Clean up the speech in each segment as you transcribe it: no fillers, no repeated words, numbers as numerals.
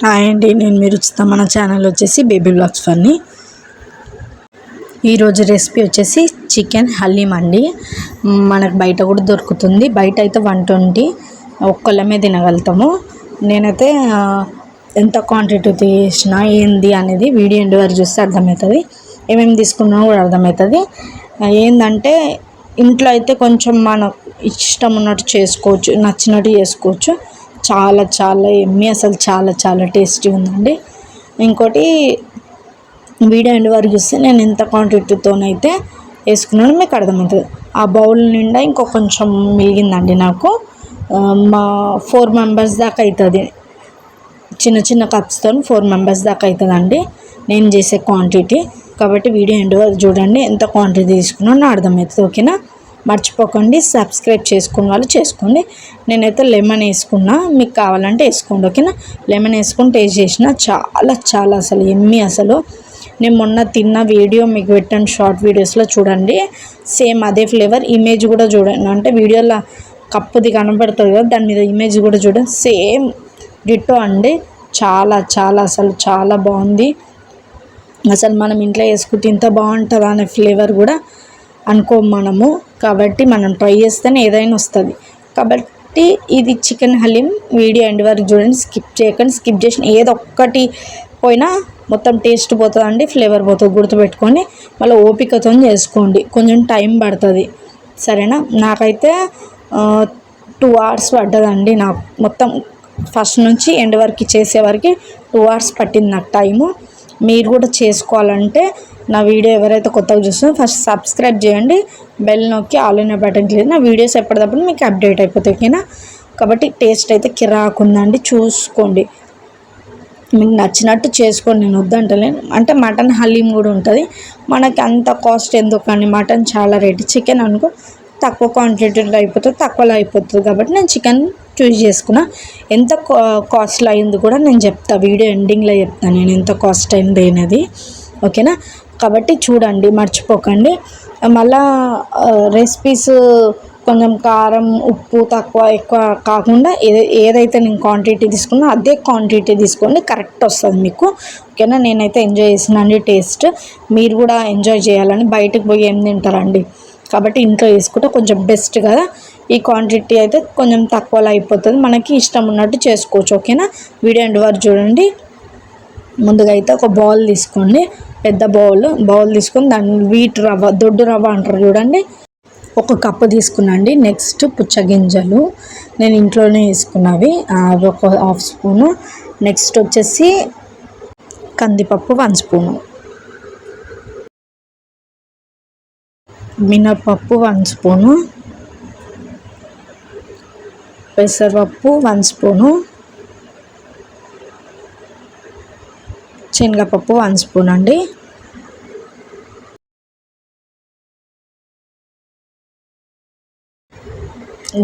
Hi అండి, నేను మీరు ఉచిత మన ఛానల్ వచ్చేసి బేబీ బ్లాగ్స్ ఫన్నీ. ఈరోజు రెసిపీ వచ్చేసి చికెన్ హలీం అండి. మనకు బయట కూడా దొరుకుతుంది. బయట అయితే 120 ఒక్కళ్ళమే తినగలుగుతాము. నేనైతే ఎంత క్వాంటిటీ తీసినా ఏంది అనేది వీడియో ఎండ్ వరకు చూస్తే అర్థమవుతుంది. ఏమేమి తీసుకున్నా కూడా అర్థమవుతుంది. ఏంటంటే ఇంట్లో అయితే కొంచెం మనకు ఇష్టం ఉన్నట్టు చేసుకోవచ్చు, నచ్చినట్టు చేసుకోవచ్చు. చాలా చాలా ఎమ్మి, అసలు చాలా చాలా టేస్టీ ఉందండి. ఇంకోటి వీడియో ఎండ్ వరకు చూస్తే నేను ఎంత క్వాంటిటీతోనైతే వేసుకున్నానో మీకు అర్థమవుతుంది. ఆ బౌల్ నిండా ఇంకో కొంచెం మిగిలిందండి నాకు. మా 4 మెంబర్స్ దాకా అవుతుంది. చిన్న చిన్న కప్స్తో 4 మెంబర్స్ దాకా అవుతుందండి నేను చేసే క్వాంటిటీ. కాబట్టి వీడియో ఎండ్ వరకు చూడండి, ఎంత క్వాంటిటీ తీసుకున్నానో అర్థమవుతుంది. ఓకేనా? మర్చిపోకండి, సబ్స్క్రైబ్ చేసుకున్న వాళ్ళు చేసుకోండి. నేనైతే లెమన్ వేసుకున్నా, మీకు కావాలంటే వేసుకోండి. ఓకేనా? లెమన్ వేసుకొని టేస్ట్ చేసిన చాలా చాలా అసలు ఎమ్మి. అసలు నేను మొన్న తిన్న వీడియో మీకు పెట్టాను, షార్ట్ వీడియోస్లో చూడండి. సేమ్ అదే ఫ్లేవర్. ఇమేజ్ కూడా చూడండి, అంటే వీడియోలో కప్పుది కనబడుతుంది కదా, దాని మీద ఇమేజ్ కూడా చూడండి. సేమ్ డిట్టో అండి. చాలా చాలా అసలు చాలా బాగుంది. అసలు మనం ఇంట్లో వేసుకుంటే ఇంత బాగుంటుందా అనే ఫ్లేవర్ కూడా అనుకోం మనము. కాబట్టి మనం ట్రై చేస్తేనే ఏదైనా వస్తుంది. కాబట్టి ఇది చికెన్ హలీం. వీడియో ఎండ్ వరకు చూడండి, స్కిప్ చేయకండి. స్కిప్ చేసిన ఏదో ఒక్కటి పోయినా మొత్తం టేస్ట్ పోతుందండి, ఫ్లేవర్ పోతుంది. గుర్తుపెట్టుకొని మళ్ళీ ఓపికతో చేసుకోండి, కొంచెం టైం పడుతుంది. సరేనా? నాకైతే 2 hours పడ్డదండి. నాకు మొత్తం ఫస్ట్ నుంచి ఎండ్ వరకు చేసేవరకు 2 hours పట్టింది నాకు టైము. మీరు కూడా చేసుకోవాలంటే నా వీడియో ఎవరైతే కొత్తగా చూస్తున్నారో ఫస్ట్ సబ్స్క్రైబ్ చేయండి, బెల్ నొక్కి ఆల్ ఇన్ బటన్ క్లిక్. నా వీడియోస్ ఎప్పటికప్పుడు మీకు అప్డేట్ అయిపోతాయి. ఓకేనా? కాబట్టి టేస్ట్ అయితే కిరాకుందండి, చూసుకోండి. మీకు నచ్చినట్టు చేసుకోండి, నేను వద్దంటలేను. అంటే మటన్ హలీం కూడా ఉంటుంది. మనకి అంత కాస్ట్ ఎందుకని, మటన్ చాలా రేటు. చికెన్ అనుకో తక్కువ క్వాంటిటీలో అయిపోతుంది, తక్కువలో అయిపోతుంది. కాబట్టి నేను చికెన్ చూస్ చేసుకున్నా. ఎంత కాస్ట్లో అయింది కూడా నేను చెప్తాను, వీడియో ఎండింగ్లో చెప్తాను నేను ఎంత కాస్ట్ అయింది అనేది. ఓకేనా? కాబట్టి చూడండి, మర్చిపోకండి. మళ్ళా రెసిపీస్ కొంచెం కారం ఉప్పు తక్కువ ఎక్కువ కాకుండా ఏదైతే నేను క్వాంటిటీ తీసుకున్నా అదే క్వాంటిటీ తీసుకోండి, కరెక్ట్ వస్తుంది మీకు. ఓకేనా? నేనైతే ఎంజాయ్ చేసినండి టేస్ట్. మీరు కూడా ఎంజాయ్ చేయాలని, బయటకు పోయి ఏం తింటారండి. కాబట్టి ఇంట్లో వేసుకుంటే కొంచెం బెస్ట్ కదా. ఈ క్వాంటిటీ అయితే కొంచెం తక్కువలో అయిపోతుంది, మనకి ఇష్టం ఉన్నట్టు చేసుకోవచ్చు. ఓకేనా? వీడియో ఎండ్ వరకు చూడండి. ముందుగా అయితే ఒక బౌల్ తీసుకోండి, పెద్ద బౌల్ తీసుకొని దాన్ని వీట్ రవ్వ, దొడ్డు రవ్వ అంటారు చూడండి, 1 కప్పు తీసుకున్నాండి. నెక్స్ట్ పుచ్చగింజలు నేను ఇంట్లోనే వేసుకున్నవి, అవి 1 హాఫ్ స్పూను. నెక్స్ట్ వచ్చేసి కందిపప్పు 1 స్పూను, మినపప్పు 1 స్పూను, పెసరపప్పు 1 స్పూను, శనగపప్పు 1 స్పూన్ అండి.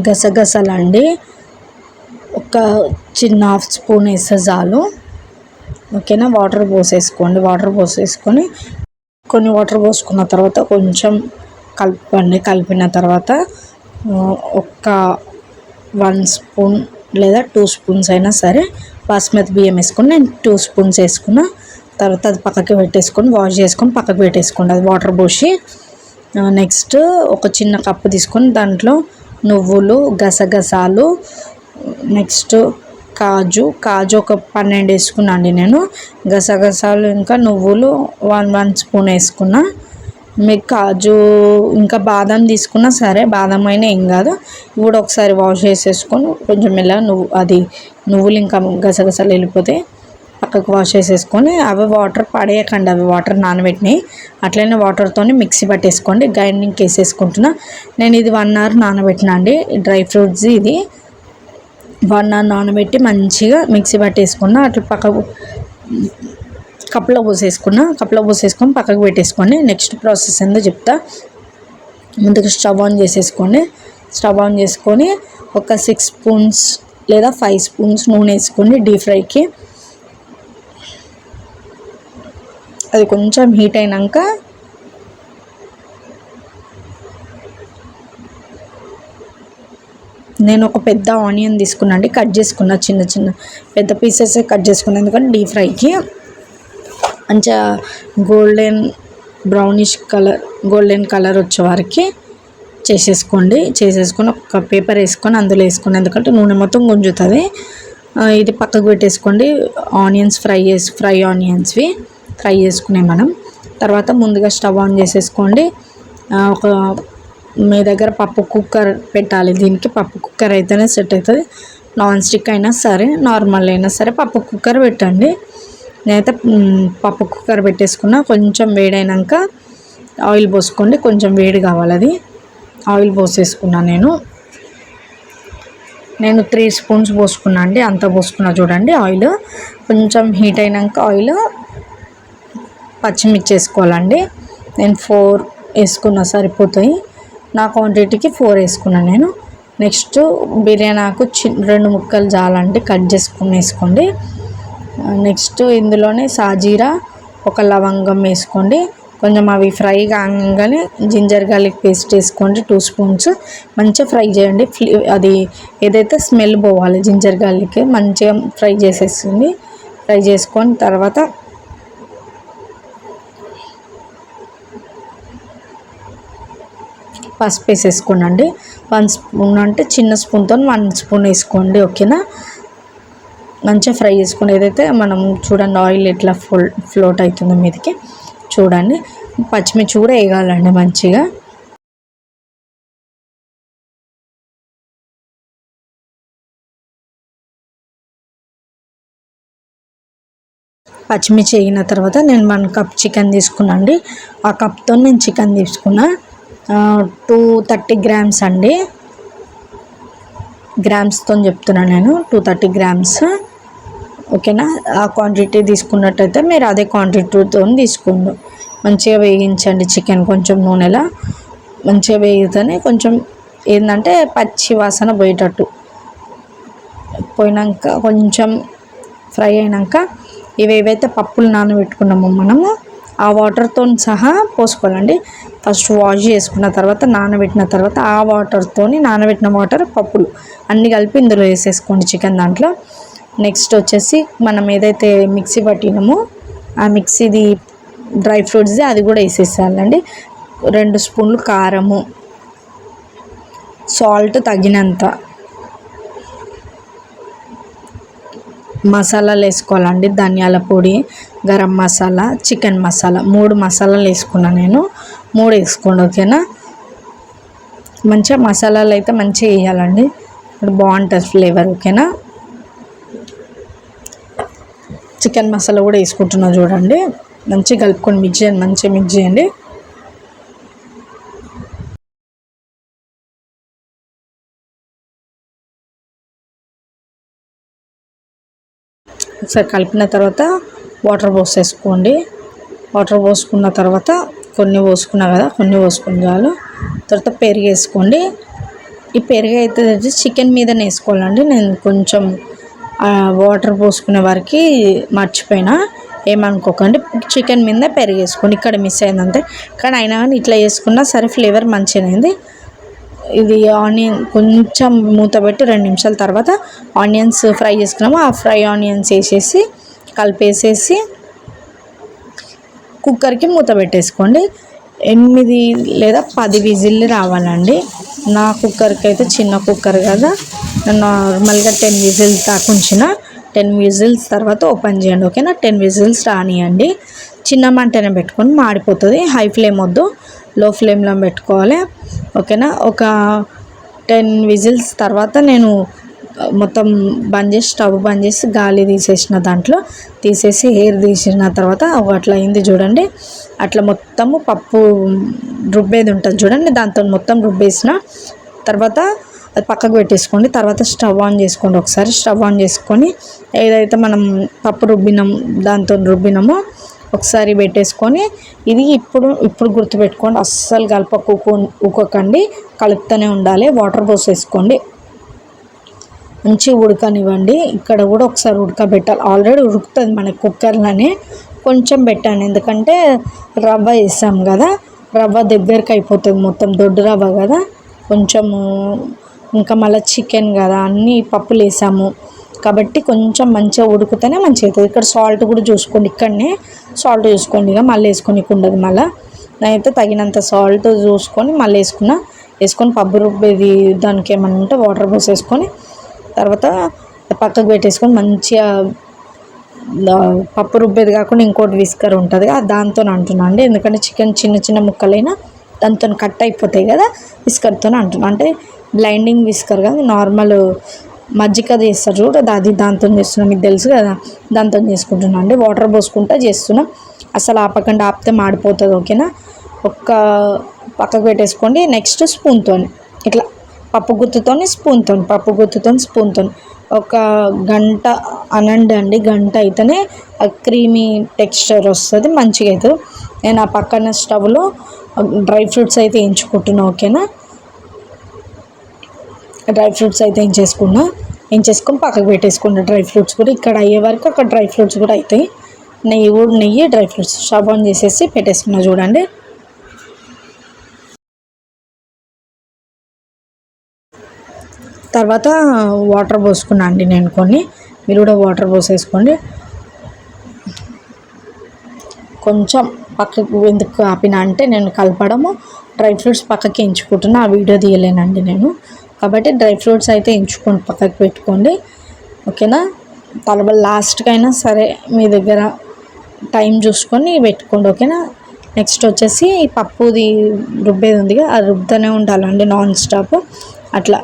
గసగసాలండి ఒక చిన్న హాఫ్ స్పూన్ వేస్తే చాలు. ఓకేనా? వాటర్ పోసేసుకోండి. వాటర్ పోసేసుకొని కొన్ని వాటర్ పోసుకున్న తర్వాత కొంచెం కలపండి. కలిపిన తర్వాత ఒక 1 స్పూన్ లేదా 2 స్పూన్స్ అయినా సరే బాస్మతి బియ్యం వేసుకొని, నేను 2 స్పూన్స్ వేసుకున్న. తర్వాత అది పక్కకి పెట్టేసుకొని వాష్ చేసుకొని పక్కకు పెట్టేసుకోండి, అది వాటర్ పోసి. నెక్స్ట్ ఒక చిన్న కప్పు తీసుకొని దాంట్లో నువ్వులు, గసగసాలు, నెక్స్ట్ కాజు ఒక 12 వేసుకున్నాను నేను. గసగసాలు ఇంకా నువ్వులు 1 స్పూన్ వేసుకున్నా. మీకు కాజు ఇంకా బాదం తీసుకున్నా సరే, బాదం అయినా ఏం కాదు. ఇప్పుడు ఒకసారి వాష్ చేసేసుకొని కొంచెం మెల్లగా నువ్వులు ఇంకా గసగసాలు వెళ్ళిపోతే పక్కకు వాష్ చేసేసుకొని, అవి వాటర్ పడేయకండి, అవి వాటర్ నానబెట్టినాయి. అట్లనే వాటర్తో మిక్సీ పట్టేసుకోండి. గ్రైండింగ్కి వేసేసుకుంటున్నా. నేను ఇది 1 hour నానబెట్టినా అండి, డ్రై ఫ్రూట్స్ ఇది 1 hour నానబెట్టి మంచిగా మిక్సీ పట్టేసుకున్నా. అట్లా పక్కకు కప్పులో పోసేసుకొని పక్కకు పెట్టేసుకోండి. నెక్స్ట్ ప్రాసెస్ ఏందో చెప్తా. ముందుగా స్టవ్ ఆన్ చేసేసుకోండి. స్టవ్ ఆన్ చేసుకొని ఒక 6 స్పూన్స్ లేదా 5 స్పూన్స్ నూనె వేసుకోండి డీప్ ఫ్రైకి. అది కొంచెం హీట్ అయినాక నేను ఒక పెద్ద ఆనియన్ తీసుకున్నాండి, కట్ చేసుకున్నా, చిన్న చిన్న పెద్ద పీసెస్ కట్ చేసుకున్నా, ఎందుకంటే డీప్ ఫ్రైకి మంచిగా golden brownish colour golden colour వచ్చే వరకు చేసేసుకొని ఒక పేపర్ వేసుకొని అందులో వేసుకొని, ఎందుకంటే నూనె మొత్తం గుంజుతుంది. ఇది పక్కకు పెట్టేసుకోండి. ఆనియన్స్ ఫ్రై ఆనియన్స్వి ఫ్రై చేసుకునే మనం. తర్వాత ముందుగా స్టవ్ ఆన్ చేసేసుకోండి. ఒక మీ దగ్గర పప్పు కుక్కర్ పెట్టాలి. దీనికి పప్పు కుక్కర్ అయితేనే సెట్ అవుతుంది. నాన్ స్టిక్ అయినా సరే, నార్మల్ అయినా సరే పప్పు కుక్కర్ పెట్టండి. నేనైతే పప్పు కుక్కర్ పెట్టేసుకున్నా. కొంచెం వేడైనాక ఆయిల్ పోసుకోండి. కొంచెం వేడి కావాలి, అది ఆయిల్ పోసేసుకున్నాను. నేను 3 స్పూన్స్ పోసుకున్నా అండి, అంత పోసుకున్నా చూడండి. ఆయిల్ కొంచెం హీట్ అయినాక ఆయిల్ పచ్చిమిర్చి వేసుకోవాలండి. నేను 4 వేసుకున్నా, సరిపోతాయి. నా క్వాంటిటీకి 4 వేసుకున్నాను నేను. నెక్స్ట్ బిర్యానీ ఆకు 2 ముక్కలు చాలండి, కట్ చేసుకుని వేసుకోండి. నెక్స్ట్ ఇందులోనే సాజీరా, ఒక లవంగం వేసుకోండి. కొంచెం అవి ఫ్రై కాగానే జింజర్ గార్లిక్ పేస్ట్ వేసుకోండి, 2 స్పూన్స్. మంచిగా ఫ్రై చేయండి. అది ఏదైతే స్మెల్ పోవాలి, జింజర్ గార్లిక్ మంచిగా ఫ్రై చేసేస్తుంది. ఫ్రై చేసుకొని తర్వాత పసుపు వేసేసుకోండి. 1 స్పూన్ అంటే చిన్న స్పూన్తో 1 స్పూన్ వేసుకోండి, ఓకేనా. మంచిగా ఫ్రై చేసుకుని ఏదైతే మనం చూడండి ఆయిల్ ఎట్లా ఫ్లోట్ అవుతుందో మీదకి చూడండి. పచ్చిమిర్చి కూడా వేయాలండి మంచిగా. పచ్చిమిర్చి వేగిన తర్వాత నేను 1 కప్ చికెన్ తీసుకున్నా అండి. ఆ కప్తో నేను చికెన్ తీసుకున్నా. 230 గ్రామ్స్ అండి, గ్రామ్స్తో చెప్తున్నాను నేను. 230 గ్రామ్స్, ఓకేనా. ఆ క్వాంటిటీ తీసుకున్నట్టయితే మీరు అదే క్వాంటిటీతో తీసుకోండి. మంచిగా వేగించండి చికెన్. కొంచెం నూనెలా మంచిగా వేగితేనే కొంచెం ఏంటంటే పచ్చి వాసన పోయేటట్టు పోయినాక కొంచెం ఫ్రై అయినాక ఏవైతే పప్పులు నానబెట్టుకున్నామో మనము ఆ వాటర్తో సహా పోసుకోవాలండి. ఫస్ట్ వాష్ చేసుకున్న తర్వాత నానబెట్టిన తర్వాత ఆ నానబెట్టిన వాటర్ పప్పులు అన్నీ కలిపి ఇందులో వేసేసుకోండి చికెన్ దాంట్లో. నెక్స్ట్ వచ్చేసి మనం ఏదైతే మిక్సీ పట్టినామో ఆ మిక్సీది డ్రై ఫ్రూట్స్ది అది కూడా వేసేసేయాలండి. 2 స్పూన్లు కారము, సాల్ట్ తగినంత, మసాలాలు వేసుకోవాలండి. ధనియాల పొడి, గరం మసాలా, చికెన్ మసాలా 3 మసాలాలు వేసుకున్నాను నేను. 3 వేసుకోండి, ఓకేనా. మంచిగా మసాలాలు అయితే మంచిగా వేయాలండి, బాగుంటుంది ఫ్లేవర్, ఓకేనా. చికెన్ మసాలా కూడా వేసుకుంటున్నా చూడండి. మంచిగా కలుపుకొని మంచిగా మిక్స్ చేయండి. ఒకసారి కలిపిన తర్వాత వాటర్ పోసేసుకోండి. వాటర్ పోసుకున్న తర్వాత కొన్ని పోసుకున్నా కదా, కొన్ని పోసుకుని చాలు. తర్వాత పెరుగు వేసుకోండి. ఈ పెరుగు అయితే చికెన్ మీదనే వేసుకోవాలండి. నేను కొంచెం వాటర్ పోసుకునే వరకు మర్చిపోయినా, ఏమనుకోకండి. చికెన్ మీద పెరుగు వేసుకోండి, ఇక్కడ మిస్ అయిందంతే. కానీ అయినా కానీ ఇట్లా వేసుకున్నా సరే ఫ్లేవర్ మంచిగా అయింది. ఇది ఆనియన్ కొంచెం మూత పెట్టి 2 నిమిషాల తర్వాత ఆనియన్స్ ఫ్రై చేసుకున్నాము, ఆ ఫ్రై ఆనియన్స్ వేసేసి కలిపేసేసి కుక్కర్కి మూత పెట్టేసుకోండి. 8 లేదా 10 విజిల్లు రావాలండి. నా కుక్కర్కి అయితే చిన్న కుక్కర్ కదా, నార్మల్గా 10 విజిల్స్ దాకా ఉంచిన. 10 విజిల్స్ తర్వాత ఓపెన్ చేయండి, ఓకేనా. 10 విజిల్స్ రానియండి. చిన్న మంటనే పెట్టుకొని మాడిపోతుంది. హై ఫ్లేమ్ వద్దు, లో ఫ్లేమ్లో పెట్టుకోవాలి, ఓకేనా. ఒక 10 విజిల్స్ తర్వాత నేను మొత్తం స్టవ్ బంద్ చేసి గాలి తీసేసిన, దాంట్లో తీసేసి ఎయిర్ తీసిన తర్వాత అట్లా అయింది చూడండి. అట్లా మొత్తము పప్పు రుబ్బేది ఉంటుంది చూడండి, దాంతో మొత్తం రుబ్బేసిన తర్వాత అది పక్కకు పెట్టేసుకోండి. తర్వాత స్టవ్ ఆన్ చేసుకోండి. ఒకసారి స్టవ్ ఆన్ చేసుకొని ఏదైతే మనం పప్పు దాంతో రుబ్బినామో ఒకసారి పెట్టేసుకొని ఇది ఇప్పుడు గుర్తుపెట్టుకోండి, అస్సలు ఊకోకండి, కలుపుతూనే ఉండాలి. వాటర్ పోసేసుకోండి, మంచిగా ఉడకనివ్వండి. ఇక్కడ కూడా ఒకసారి ఉడకబెట్టాలి. ఆల్రెడీ ఉడుకుతుంది మన కుక్కర్లోనే, కొంచెం పెట్టండి, ఎందుకంటే రవ్వ వేసాం కదా, రవ్వ దగ్గరికి అయిపోతుంది మొత్తం, దొడ్డు రవ్వ కదా. కొంచెము ఇంకా మళ్ళీ చికెన్ కదా అన్నీ పప్పులు వేసాము కాబట్టి కొంచెం మంచిగా ఉడికితేనే మంచిగా అవుతుంది. ఇక్కడ సాల్ట్ కూడా చూసుకోండి, ఇక్కడనే సాల్ట్ చూసుకోండి, ఇక మళ్ళీ వేసుకోనికి ఉండదు. మళ్ళీ నేనైతే తగినంత సాల్ట్ చూసుకొని మళ్ళీ వేసుకొని పప్పు రుబ్బేది దానికి ఏమన్నా ఉంటే వాటర్ పోసేసుకొని తర్వాత పక్కకు పెట్టేసుకొని మంచిగా పప్పు రుబ్బేది కాకుండా ఇంకోటి విస్కర్ ఉంటుంది దాంతో అంటున్నాను అండి, ఎందుకంటే చికెన్ చిన్న చిన్న ముక్కలైనా దాంతో కట్ అయిపోతాయి కదా, విస్కర్తో అంటున్నాను. అంటే బ్లైండింగ్ విస్కర్ కాదు, నార్మల్ మజ్జిగ చేస్తారు చూడ అది దాంతో చేస్తున్నాం, మీకు తెలుసు కదా, దాంతో చేసుకుంటున్నాం అండి. వాటర్ పోసుకుంటా చేస్తున్నాం, అసలు ఆపకుండా ఆపితే మాడిపోతుంది. ఓకేనా, ఒక్క పక్కకు పెట్టేసుకోండి. నెక్స్ట్ స్పూన్తో ఇట్లా పప్పు గుత్తుతో స్పూన్తో ఒక గంట అనండి అండి, గంట అయితేనే క్రీమీ టెక్స్చర్ వస్తుంది, మంచిగా అవుతుంది. నేను ఆ పక్కన స్టవ్లో డ్రై ఫ్రూట్స్ అయితే వేయించుకుంటున్నాను. ఓకేనా, డ్రై ఫ్రూట్స్ అయితే వేయించేసుకొని పక్కకు పెట్టేసుకోండి. డ్రై ఫ్రూట్స్ కూడా ఇక్కడ అయ్యే వరకు అక్కడ డ్రై ఫ్రూట్స్ కూడా అవుతాయి. నెయ్యి డ్రై ఫ్రూట్స్ స్టవ్ ఆన్ చేసేసి పెట్టేసుకున్నా చూడండి. తర్వాత వాటర్ పోసుకున్నా అండి నేను కొన్ని, మీరు కూడా వాటర్ పోసేసుకోండి. కొంచెం పక్కకు ఎందుకు ఆపిన అంటే నేను కలపడము డ్రై ఫ్రూట్స్ పక్కకి ఎంచుకుంటున్నా, ఆ వీడియో తీయలేనండి నేను, కాబట్టి డ్రై ఫ్రూట్స్ అయితే ఎంచుకొని పక్కకు పెట్టుకోండి. ఓకేనా, లాస్ట్కైనా సరే మీ దగ్గర టైం చూసుకొని పెట్టుకోండి. ఓకేనా, నెక్స్ట్ వచ్చేసి పప్పుది రుబ్బేది ఉందిగా, అది రుబ్బుతూనే ఉండాలండి నాన్ స్టాప్. అట్లా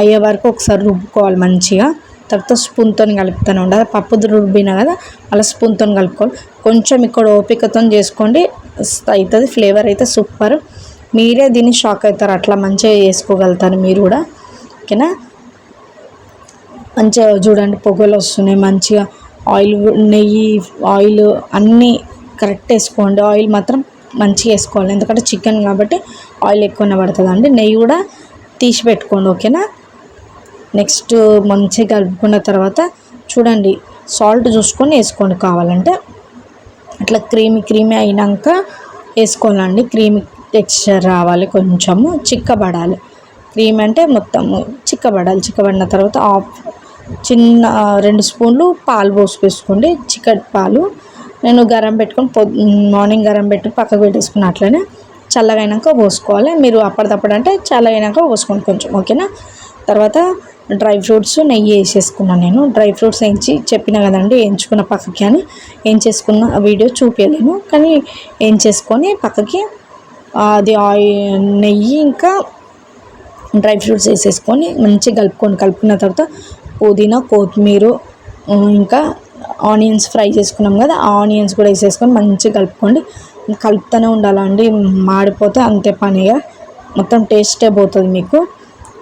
అయ్యే వరకు ఒకసారి రుబ్బుకోవాలి మంచిగా. తర్వాత స్పూన్తో కలుపుతూనే ఉండాలి. పప్పుది రుబ్బినా కదా అలా స్పూన్తో కలుపుకోవాలి. కొంచెం ఇక్కడ ఓపికతో చేసుకోండి, అవుతుంది. ఫ్లేవర్ అయితే సూపర్, మీరే దీన్ని షాక్ అవుతారు, అట్లా మంచిగా చేసుకోగలుగుతారు మీరు కూడా. ఓకేనా, మంచిగా చూడండి పొగలు వస్తున్నాయి మంచిగా. నెయ్యి ఆయిల్ అన్నీ కరెక్ట్ వేసుకోండి. ఆయిల్ మాత్రం మంచిగా వేసుకోవాలి, ఎందుకంటే చికెన్ కాబట్టి ఆయిల్ ఎక్కువనే పడుతుంది అండి. నెయ్యి కూడా తీసి పెట్టుకోండి. ఓకేనా, నెక్స్ట్ మంచిగా కలుపుకున్న తర్వాత చూడండి సాల్ట్ చూసుకొని వేసుకోండి కావాలంటే. అట్లా క్రీమీ అయినాక వేసుకోవాలండి. క్రీమీ టెక్స్చర్ రావాలి, కొంచెము చిక్కబడాలి. క్రీమ్ అంటే మొత్తము చిక్కబడిన తర్వాత చిన్న 2 స్పూన్లు పాలు పోసుకేసుకోండి, చిక్కటి పాలు. నేను గరం పెట్టుకొని మార్నింగ్ గరం పెట్టి పక్కకు పెట్టేసుకున్న, అట్లనే చల్లగా అయినాక పోసుకోవాలి. మీరు అప్పటిదప్పుడు అంటే చల్లగా అయినాక పోసుకోండి కొంచెం. ఓకేనా, తర్వాత డ్రై ఫ్రూట్స్ నెయ్యి వేసేసుకున్నాను నేను. డ్రై ఫ్రూట్స్ చెప్పిన కదండి వేయించుకున్న పక్కకి అని, వేయించేసుకున్న వీడియో చూపించలేను కానీ వేయించేసుకొని పక్కకి అది నెయ్యి ఇంకా డ్రై ఫ్రూట్స్ వేసేసుకొని మంచిగా కలుపుకున్న తర్వాత పుదీనా కొత్తిమీర ఇంకా ఆనియన్స్ ఫ్రై చేసుకున్నాం కదా, ఆ ఆనియన్స్ కూడా వేసేసుకొని మంచిగా కలుపుకోండి. కలుపుతూనే ఉండాలండి, మాడిపోతే అంతే పనిగా మొత్తం టేస్టే పోతుంది మీకు.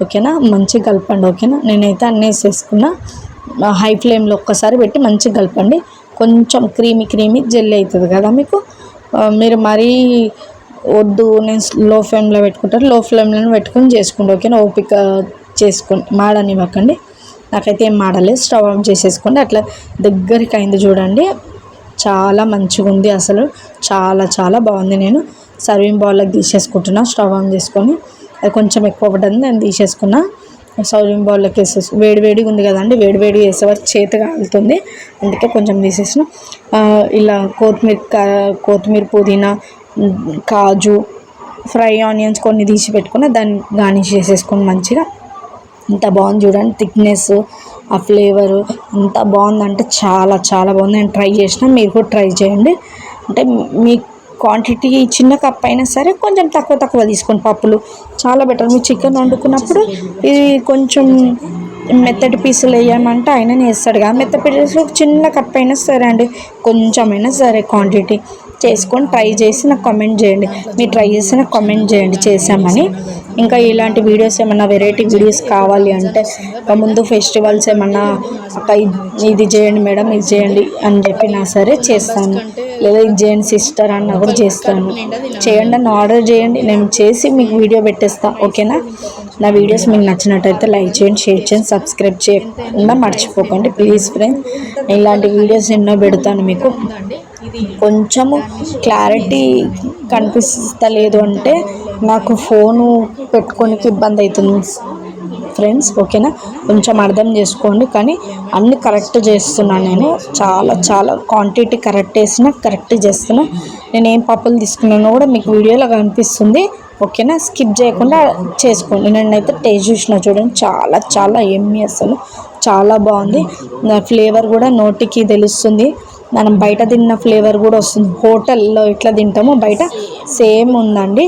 ఓకేనా, మంచిగా కలపండి. ఓకేనా, నేనైతే అన్నీ వేసేసుకున్నా. హై ఫ్లేమ్లో ఒక్కసారి పెట్టి మంచిగా కలపండి. కొంచెం క్రీమీ జెల్లీ అవుతుంది కదా మీకు. మీరు మరీ వద్దు నేను లో ఫ్లేమ్లో పెట్టుకుంటారు, లో ఫ్లేమ్లో పెట్టుకొని చేసుకోండి. ఓకేనా, ఓపిక చేసుకొని మాడనివ్వకండి. నాకైతే ఏం మాడలేదు, స్టవ్ ఆఫ్ చేసేసుకోండి. అట్లా దగ్గరికి అయింది చూడండి, చాలా మంచిగా ఉంది, అసలు చాలా బాగుంది. నేను సర్వింగ్ బౌల్లోకి తీసేసుకుంటున్నా, స్టవ్ ఆన్ చేసుకొని. అది కొంచెం ఎక్కువ పడ్డది, నేను తీసేసుకున్నా. సర్వింగ్ బౌల్లోకి వేడిగా ఉంది కదండి, వేడి వేసే వరకు చేతి కాలుతుంది, అందుకే కొంచెం తీసేసిన. ఇలా కొత్తిమీర పుదీనా కాజు ఫ్రై ఆనియన్స్ కొన్ని తీసి పెట్టుకుని దాన్ని గార్నిష్ చేసేసుకొని మంచిగా. ఇంత బాగుంది చూడండి, థిక్నెస్ ఆ ఫ్లేవరు ఎంత బాగుందంటే చాలా బాగుంది. నేను ట్రై చేసిన, మీరు కూడా ట్రై చేయండి. అంటే మీ క్వాంటిటీ చిన్న కప్ అయినా సరే కొంచెం తక్కువ తీసుకోండి. పప్పులు చాలా బెటర్. మీరు చికెన్ వండుకున్నప్పుడు ఇది కొంచెం మెత్తటి పీసులు వేయమంటే ఆయననే వేస్తాడు కదా, మెత్తటి పీసులు చిన్న కప్ అయినా సరే అండి, కొంచెమైనా సరే క్వాంటిటీ చేసుకొని ట్రై చేసి నాకు కామెంట్ చేయండి. మీరు ట్రై చేసి నాకు కామెంట్ చేయండి చేసామని. ఇంకా ఇలాంటి వీడియోస్ ఏమన్నా వెరైటీ వీడియోస్ కావాలి అంటే ముందు ఫెస్టివల్స్ ఏమన్నా ఇది చేయండి మేడం, ఇది చేయండి అని చెప్పినా సరే చేస్తాను, లేదా ఇది చేయండి సిస్టర్ అన్నా కూడా చేయండి అని ఆర్డర్ చేయండి, నేను చేసి మీకు వీడియో పెట్టేస్తాను. ఓకేనా, నా వీడియోస్ మీకు నచ్చినట్టయితే లైక్ చేయండి, షేర్ చేయండి, సబ్స్క్రైబ్ చేయకుండా మర్చిపోకండి ప్లీజ్ ఫ్రెండ్స్. ఇలాంటి వీడియోస్ ఎన్నో పెడతాను మీకు. కొంచెము క్లారిటీ కనిపిస్తలేదు అంటే నాకు ఫోను పెట్టుకోనికి ఇబ్బంది అవుతుంది. ఫ్రెండ్స్, ఓకేనా. కొంచెం అర్థం చేసుకోండి, కానీ అన్నీ కరెక్ట్ చేస్తున్నాను నేను. చాలా క్వాంటిటీ కరెక్ట్ వేసిన, కరెక్ట్ చేస్తున్నా. నేను ఏం పప్పులు తీసుకున్నానో కూడా మీకు వీడియోలో కనిపిస్తుంది, ఓకేనా. స్కిప్ చేయకుండా చేసుకోండి. నేనైతే టేస్ట్ చూసిన చూడండి, చాలా ఎమ్మీ, అసలు చాలా బాగుంది. ఫ్లేవర్ కూడా నోటికి తెలుస్తుంది. మనం బయట తిన్న ఫ్లేవర్ కూడా వస్తుంది. హోటల్లో ఎట్లా తింటామో బయట సేమ్ ఉందండి.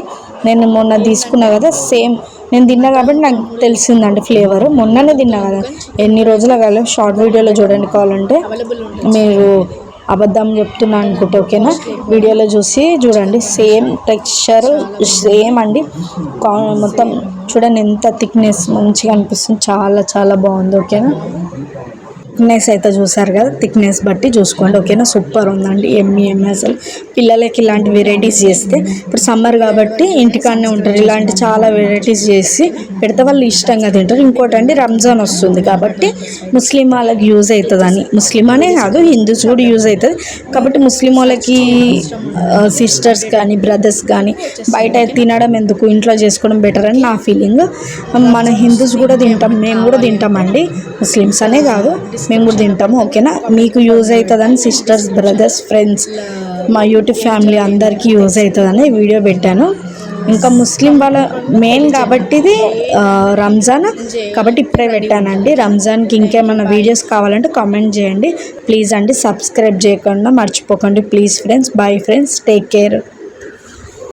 నేను మొన్న తీసుకున్నా కదా, సేమ్ నేను తిన్నా కాబట్టి నాకు తెలిసిందండి ఫ్లేవర్. మొన్ననే తిన్నా కదా, ఎన్ని రోజులు కాదు. షార్ట్ వీడియోలో చూడండి కావాలంటే. మీరు అబద్ధం చెప్తున్నా అనుకుంటే, ఓకేనా. వీడియోలో చూసి చూడండి, సేమ్ టెక్స్చర్ సేమ్ అండి. మొత్తం చూడండి ఎంత థిక్నెస్ మంచిగా అనిపిస్తుంది. చాలా బాగుంది, ఓకేనా. థిక్నెస్ అయితే చూసారు కదా, థిక్నెస్ బట్టి చూసుకోండి, ఓకేనా. సూపర్ ఉందండి, ఎమ్మి అసలు. పిల్లలకి ఇలాంటి వెరైటీస్ చేస్తే, ఇప్పుడు సమ్మర్ కాబట్టి ఇంటికాడనే ఉంటారు, ఇలాంటి చాలా వెరైటీస్ చేసి పెడితే వాళ్ళు ఇష్టంగా తింటారు. ఇంకోటి అండి, రంజాన్ వస్తుంది కాబట్టి ముస్లిం వాళ్ళకి యూజ్ అవుతుందని, ముస్లిం అనే కాదు హిందూస్ కూడా యూజ్ అవుతుంది కాబట్టి ముస్లిం వాళ్ళకి సిస్టర్స్ కానీ బ్రదర్స్ కానీ బయట తినడం ఎందుకు, ఇంట్లో చేసుకోవడం బెటర్ అని నా ఫీలింగ్. మన హిందూస్ కూడా తింటాం, మేము కూడా తింటామండి, ముస్లిమ్స్ అనే కాదు, మేము కూడా తింటాము, ఓకేనా. మీకు యూజ్ అవుతుందని సిస్టర్స్, బ్రదర్స్, ఫ్రెండ్స్, మా యూట్యూబ్ ఫ్యామిలీ అందరికీ యూజ్ అవుతుందని వీడియో పెట్టాను. ఇంకా ముస్లిం వాళ్ళ మెయిన్ కాబట్టి ఇది రంజాన్ కాబట్టి ఇప్పుడే పెట్టానండి. రంజాన్కి ఇంకేమైనా వీడియోస్ కావాలంటే కామెంట్ చేయండి ప్లీజ్ అండి. సబ్స్క్రైబ్ చేయకుండా మర్చిపోకండి please friends. Bye friends, take care.